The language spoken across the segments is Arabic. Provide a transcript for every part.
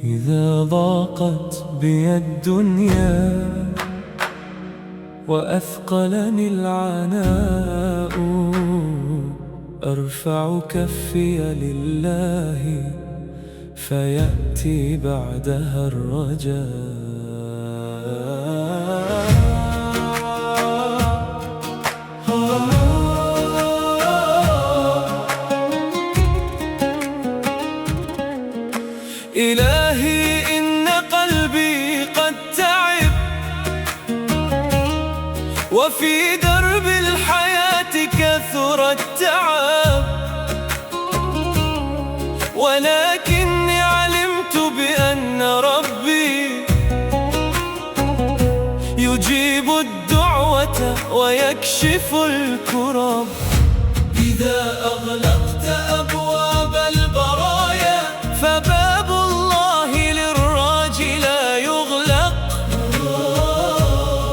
إذا ضاقت بي الدنيا وأثقلني العناء أرفع كفي لله فيأتي بعدها الرجاء. إلهي إن قلبي قد تعب وفي درب الحياة كثر التعب، ولكني علمت بأن ربي يجيب الدعوة ويكشف الكرب. إذا أغلقت أبواب البرايا فباب الله للراجي لا يغلق،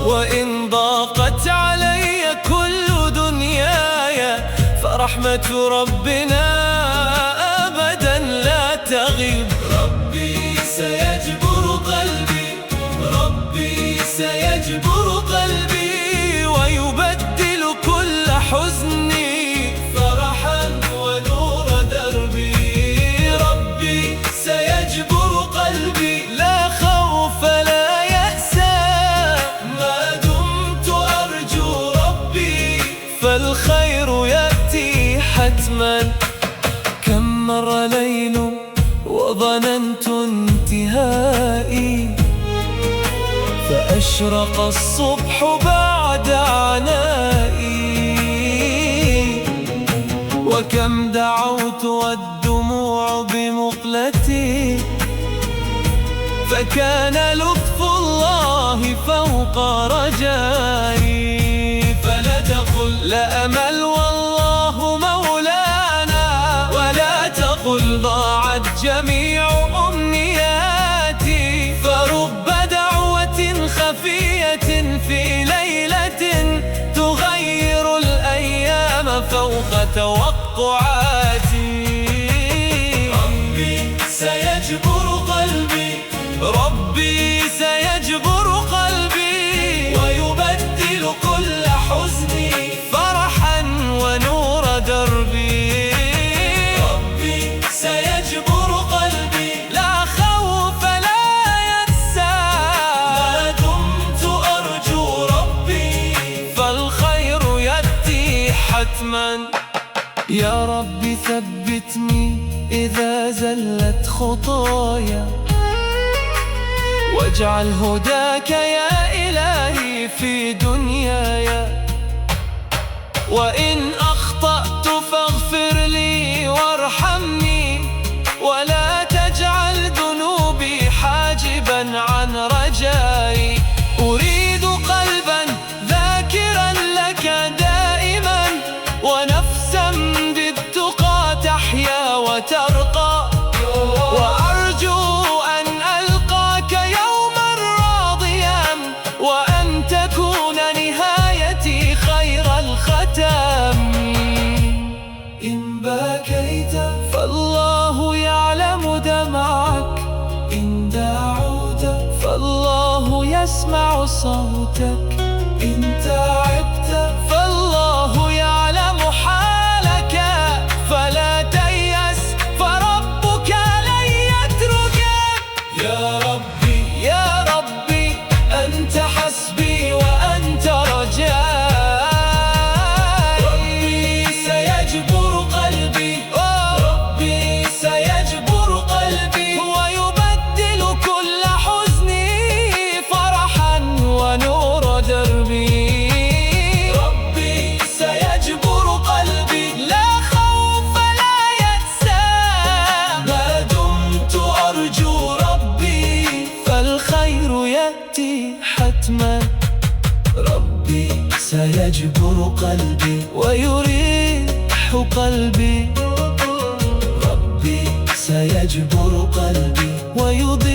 وإن ضاقت علي كل دنياي فرحمة ربنا أبدا لا تغيب. ربي سيجبر قلبي، ربي سيجبر قلبي ويبدل كل حزني فرحا ونور دربي. ربي سيجبر قلبي لا خوف لا يأسى ما دمت أرجو ربي فالخير يأتي حتما. كم مر ليل وظننت انتهائي فأشرق الصبح بعد عنائي، وكم دعوت والدموع بمقلتي فكان لطف الله فوق رجائي. فلا تقل لا أمل والله مولانا، ولا تقل ضاعت جميع أمنياتي، فرب دعوة خفية في ليلة تغير الأيام فوق توقعاتي. ربي سيجبر قلبي، ربي سيجبر قلبي ويبدل كل حزني فرحا ونور دربي. ربي سيجبر قلبي لا خوف لا يأسى ما دمت أرجو ربي فالخير يأتي حتما. يا رب ثبتني إذا زلت خطايا، واجعل هداك يا إلهي في دنياي، وإن أخطأت فاغفر لي وارحمني، ولا تجعل ذنوبي حاجبا عن رجائي. أريد قلبا ذاكرا لك دائما، ونفسا بالتقى تحيا وترقى، وأرجو أن ألقاك يوما راضيا، وأن تكون نهايتي خير الختام. إن بكيت فالله يعلم دمعك، إن دعوت فالله يسمع صوتك، إن تعبت فالله يعلم حالك، فلا تيأس فربك لن يتركك. يا ربي يا ربي أنت حسبي وأنت رجائي. ربي سيجبر قلبي، ربي سيجبر قلبي ويبدل كل حزني فرحا ونور دربي. ربي سيجبر قلبي لا خوف لا يأسى ما دمت أرجو ربي فالخير يأتي حتما. ربي سيجبر قلبي ويريح قلبي، ربي سيجبر قلبي ويضيء